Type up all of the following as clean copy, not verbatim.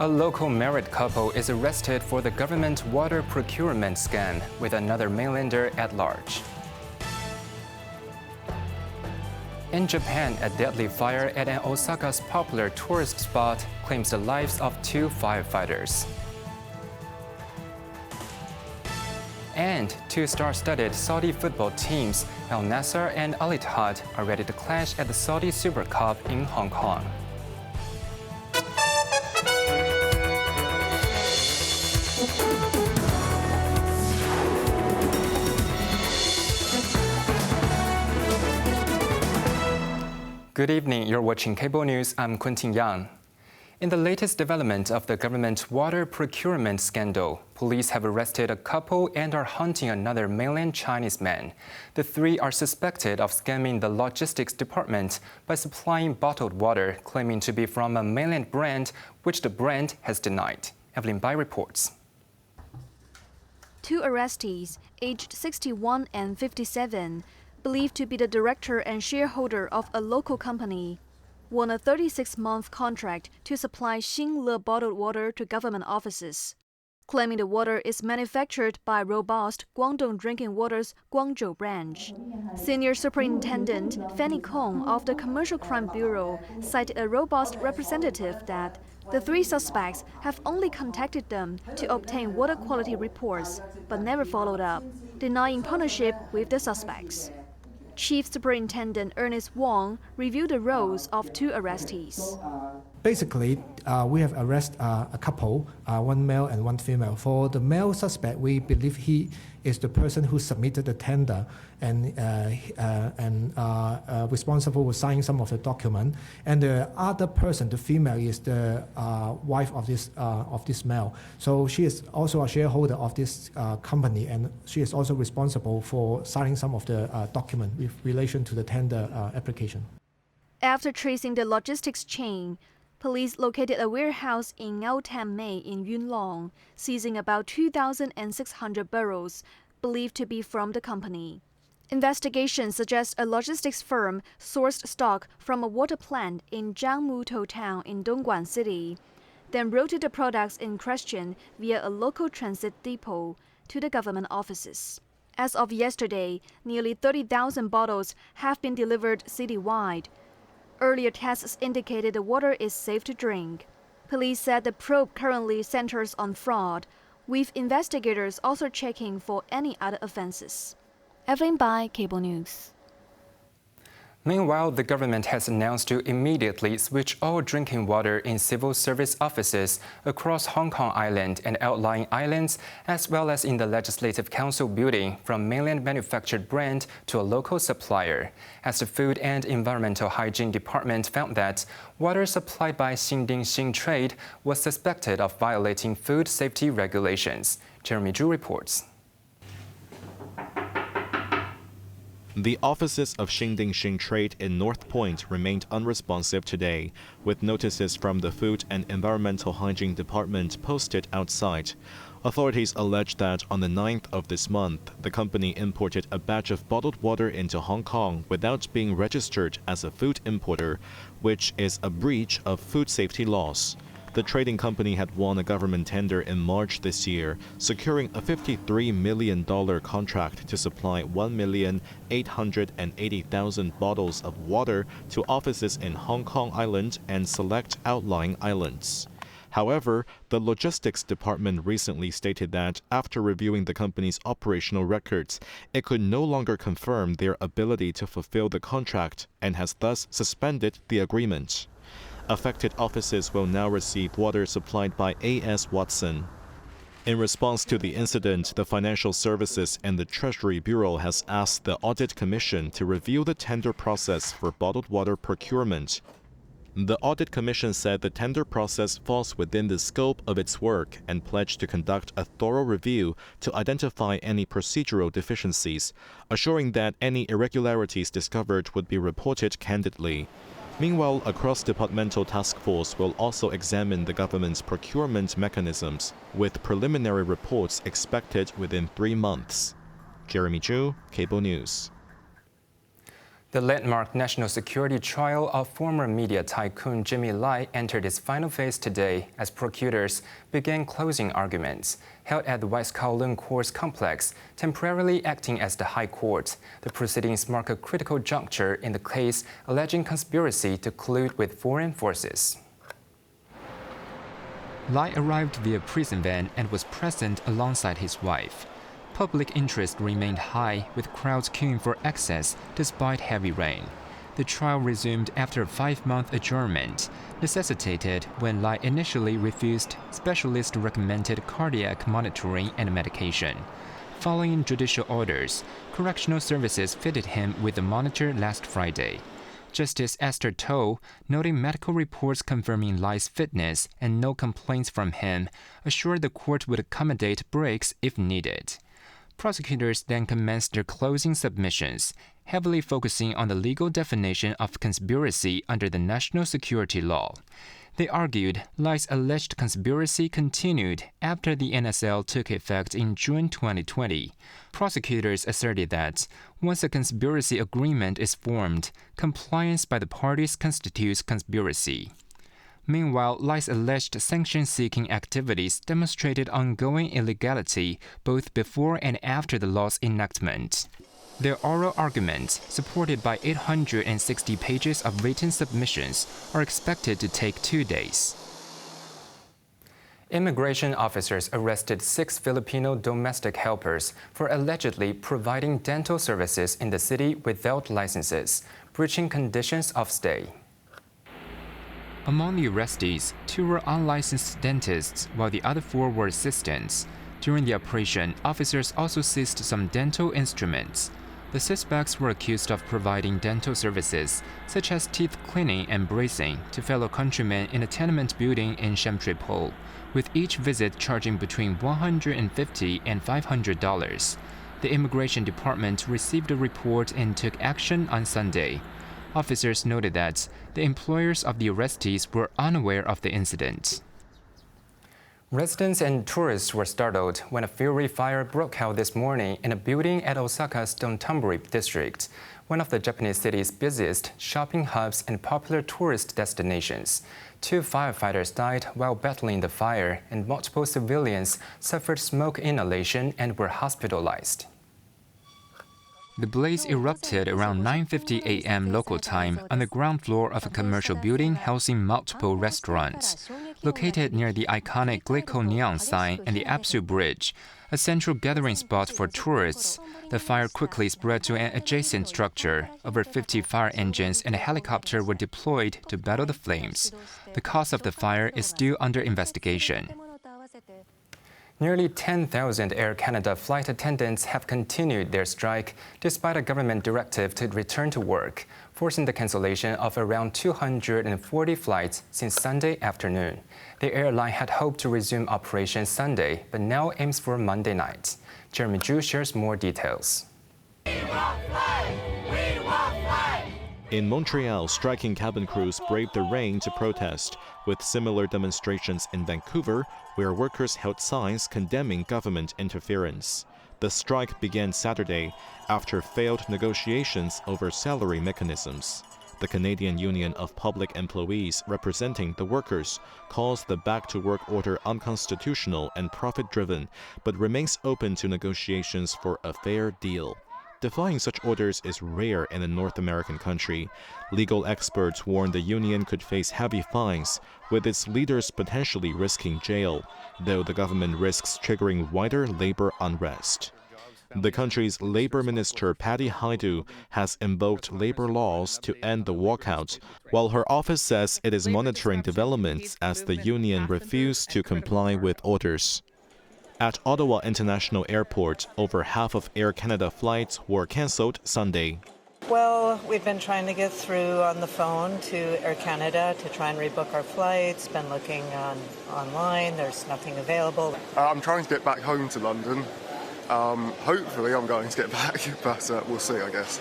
A local married couple is arrested for the government water procurement scam with another mainlander at large. In Japan, a deadly fire at an Osaka's popular tourist spot claims the lives of 2 firefighters. And 2 star-studded Saudi football teams, Al-Nassr and Al-Ittihad, are ready to clash at the Saudi Super Cup in Hong Kong. Good evening, you're watching Cable News. I'm Quentin Yang. In the latest development of the government water procurement scandal, police have arrested a couple and are hunting another mainland Chinese man. The 3 are suspected of scamming the logistics department by supplying bottled water, claiming to be from a mainland brand, which the brand has denied. Evelyn Bai reports. 2 arrestees, aged 61 and 57, believed to be the director and shareholder of a local company, won a 36-month contract to supply Xinle bottled water to government offices, claiming the water is manufactured by Robust Guangdong Drinking Water's Guangzhou branch. Senior Superintendent Fanny Kong of the Commercial Crime Bureau cited a Robust representative that the 3 suspects have only contacted them to obtain water quality reports, but never followed up, denying partnership with the suspects. Chief Superintendent Ernest Wong reviewed the roles of 2 arrestees. Basically, we have arrested a couple, 1 male and 1 female. For the male suspect, we believe he is the person who submitted the tender and responsible for signing some of the document. And the other person, the female, is the wife of this male. So she is also a shareholder of this company, and she is also responsible for signing some of the document with relation to the tender application. After tracing the logistics chain, police located a warehouse in Ngao Tam Mei in Yuen Long, seizing about 2,600 barrels, believed to be from the company. Investigations suggest a logistics firm sourced stock from a water plant in Jiangmutou town in Dongguan City, then routed the products in question via a local transit depot to the government offices. As of yesterday, nearly 30,000 bottles have been delivered citywide. Earlier tests indicated the water is safe to drink. Police said the probe currently centers on fraud, with investigators also checking for any other offenses. Evelyn Bai, Cable News. Meanwhile, the government has announced to immediately switch all drinking water in civil service offices across Hong Kong Island and outlying islands, as well as in the Legislative Council building, from mainland manufactured brand to a local supplier, as the Food and Environmental Hygiene Department found that water supplied by Xingding Xing Trade was suspected of violating food safety regulations. Jeremy Zhu reports. The offices of Xingding Xing Trade in North Point remained unresponsive today, with notices from the Food and Environmental Hygiene Department posted outside. Authorities allege that on the 9th of this month, the company imported a batch of bottled water into Hong Kong without being registered as a food importer, which is a breach of food safety laws. The trading company had won a government tender in March this year, securing a $53 million contract to supply 1,880,000 bottles of water to offices in Hong Kong Island and select outlying islands. However, the logistics department recently stated that after reviewing the company's operational records, it could no longer confirm their ability to fulfill the contract and has thus suspended the agreement. Affected offices will now receive water supplied by A.S. Watson. In response to the incident, the Financial Services and the Treasury Bureau has asked the Audit Commission to review the tender process for bottled water procurement. The Audit Commission said the tender process falls within the scope of its work and pledged to conduct a thorough review to identify any procedural deficiencies, assuring that any irregularities discovered would be reported candidly. Meanwhile, a cross-departmental task force will also examine the government's procurement mechanisms, with preliminary reports expected within 3 months. Jeremy Zhu, Cable News. The landmark national security trial of former media tycoon Jimmy Lai entered its final phase today as prosecutors began closing arguments. Held at the West Kowloon Courts Complex, temporarily acting as the High Court, the proceedings mark a critical juncture in the case alleging conspiracy to collude with foreign forces. Lai arrived via prison van and was present alongside his wife. Public interest remained high, with crowds queuing for access despite heavy rain. The trial resumed after a 5-month adjournment, necessitated when Lai initially refused specialist-recommended cardiac monitoring and medication. Following judicial orders, correctional services fitted him with a monitor last Friday. Justice Esther To, noting medical reports confirming Lai's fitness and no complaints from him, assured the court would accommodate breaks if needed. Prosecutors then commenced their closing submissions, heavily focusing on the legal definition of conspiracy under the national security law. They argued Lai's alleged conspiracy continued after the NSL took effect in June 2020. Prosecutors asserted that once a conspiracy agreement is formed, compliance by the parties constitutes conspiracy. Meanwhile, Lai's alleged sanction-seeking activities demonstrated ongoing illegality both before and after the law's enactment. Their oral arguments, supported by 860 pages of written submissions, are expected to take 2 days. Immigration officers arrested 6 Filipino domestic helpers for allegedly providing dental services in the city without licenses, breaching conditions of stay. Among the arrestees, 2 were unlicensed dentists, while the other 4 were assistants. During the operation, officers also seized some dental instruments. The suspects were accused of providing dental services, such as teeth cleaning and bracing, to fellow countrymen in a tenement building in Shamtripol, with each visit charging between $150 and $500. The Immigration Department received a report and took action on Sunday. Officers noted that the employers of the arrestees were unaware of the incident. Residents and tourists were startled when a fiery fire broke out this morning in a building at Osaka's Dotonbori district, one of the Japanese city's busiest shopping hubs and popular tourist destinations. 2 firefighters died while battling the fire, and multiple civilians suffered smoke inhalation and were hospitalized. The blaze erupted around 9:50 a.m. local time on the ground floor of a commercial building housing multiple restaurants. Located near the iconic Glico neon sign and the Apsu Bridge, a central gathering spot for tourists, the fire quickly spread to an adjacent structure. Over 50 fire engines and a helicopter were deployed to battle the flames. The cause of the fire is still under investigation. Nearly 10,000 Air Canada flight attendants have continued their strike despite a government directive to return to work, forcing the cancellation of around 240 flights since Sunday afternoon. The airline had hoped to resume operations Sunday, but now aims for Monday night. Jeremy Zhu shares more details. In Montreal, striking cabin crews braved the rain to protest, with similar demonstrations in Vancouver, where workers held signs condemning government interference. The strike began Saturday after failed negotiations over salary mechanisms. The Canadian Union of Public Employees, representing the workers, calls the back-to-work order unconstitutional and profit-driven, but remains open to negotiations for a fair deal. Defying such orders is rare in a North American country. Legal experts warn the union could face heavy fines, with its leaders potentially risking jail, though the government risks triggering wider labor unrest. The country's labor minister, Patty Haidu, has invoked labor laws to end the walkout, while her office says it is monitoring developments as the union refused to comply with orders. At Ottawa International Airport, over half of Air Canada flights were cancelled Sunday. Well, we've been trying to get through on the phone to Air Canada to try and rebook our flights, been looking online, there's nothing available. I'm trying to get back home to London. Hopefully I'm going to get back, but we'll see, I guess.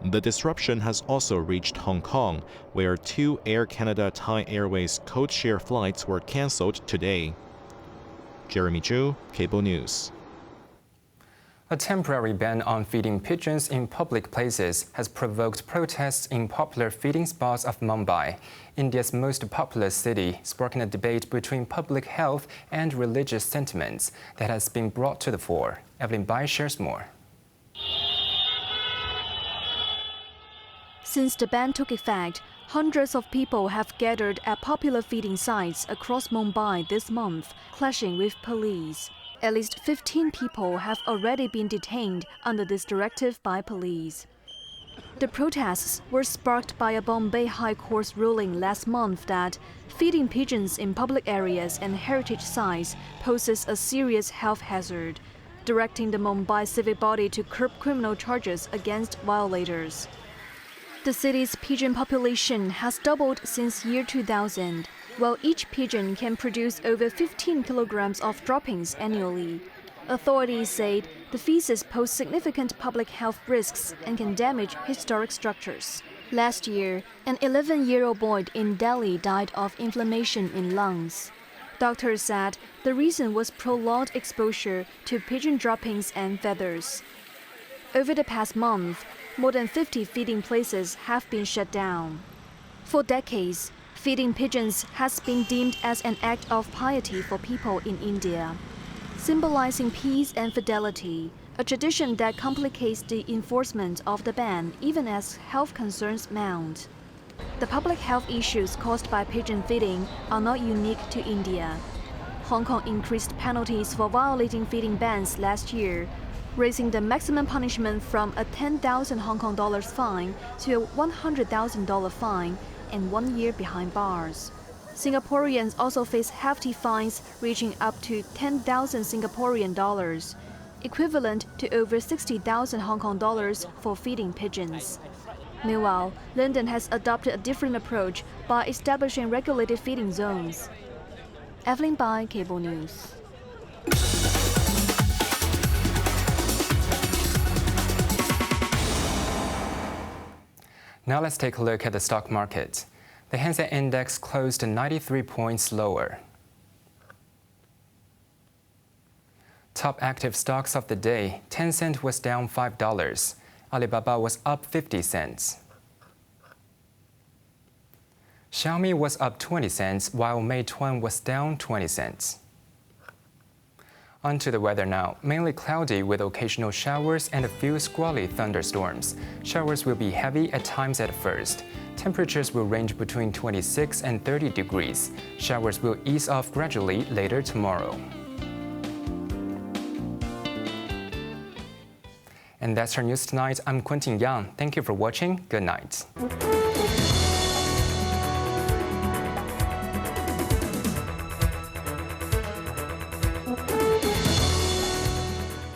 The disruption has also reached Hong Kong, where 2 Air Canada Thai Airways code-share flights were cancelled today. Jeremy Zhu, Cable News. A temporary ban on feeding pigeons in public places has provoked protests in popular feeding spots of Mumbai, India's most populous city, sparking a debate between public health and religious sentiments that has been brought to the fore. Evelyn Bai shares more. Since the ban took effect, hundreds of people have gathered at popular feeding sites across Mumbai this month, clashing with police. At least 15 people have already been detained under this directive by police. The protests were sparked by a Bombay High Court's ruling last month that feeding pigeons in public areas and heritage sites poses a serious health hazard, directing the Mumbai civic body to curb criminal charges against violators. The city's pigeon population has doubled since year 2000, while each pigeon can produce over 15 kilograms of droppings annually. Authorities said the feces pose significant public health risks and can damage historic structures. Last year, an 11-year-old boy in Delhi died of inflammation in lungs. Doctors said the reason was prolonged exposure to pigeon droppings and feathers. Over the past month, more than 50 feeding places have been shut down. For decades, feeding pigeons has been deemed as an act of piety for people in India, symbolizing peace and fidelity, a tradition that complicates the enforcement of the ban even as health concerns mount. The public health issues caused by pigeon feeding are not unique to India. Hong Kong increased penalties for violating feeding bans last year, raising the maximum punishment from a 10,000 Hong Kong dollars fine to a $100,000 fine and 1 year behind bars. Singaporeans also face hefty fines reaching up to 10,000 Singaporean dollars, equivalent to over 60,000 Hong Kong dollars for feeding pigeons. Meanwhile, London has adopted a different approach by establishing regulated feeding zones. Evelyn Bai, Cable News. Now let's take a look at the stock market. The Hang Seng Index closed 93 points lower. Top active stocks of the day: Tencent was down $5, Alibaba was up 50 cents. Xiaomi was up 20 cents, while Meituan was down 20 cents. On to the weather now. Mainly cloudy with occasional showers and a few squally thunderstorms. Showers will be heavy at times at first. Temperatures will range between 26 and 30 degrees. Showers will ease off gradually later tomorrow. And that's our news tonight. I'm Quentin Yang. Thank you for watching. Good night.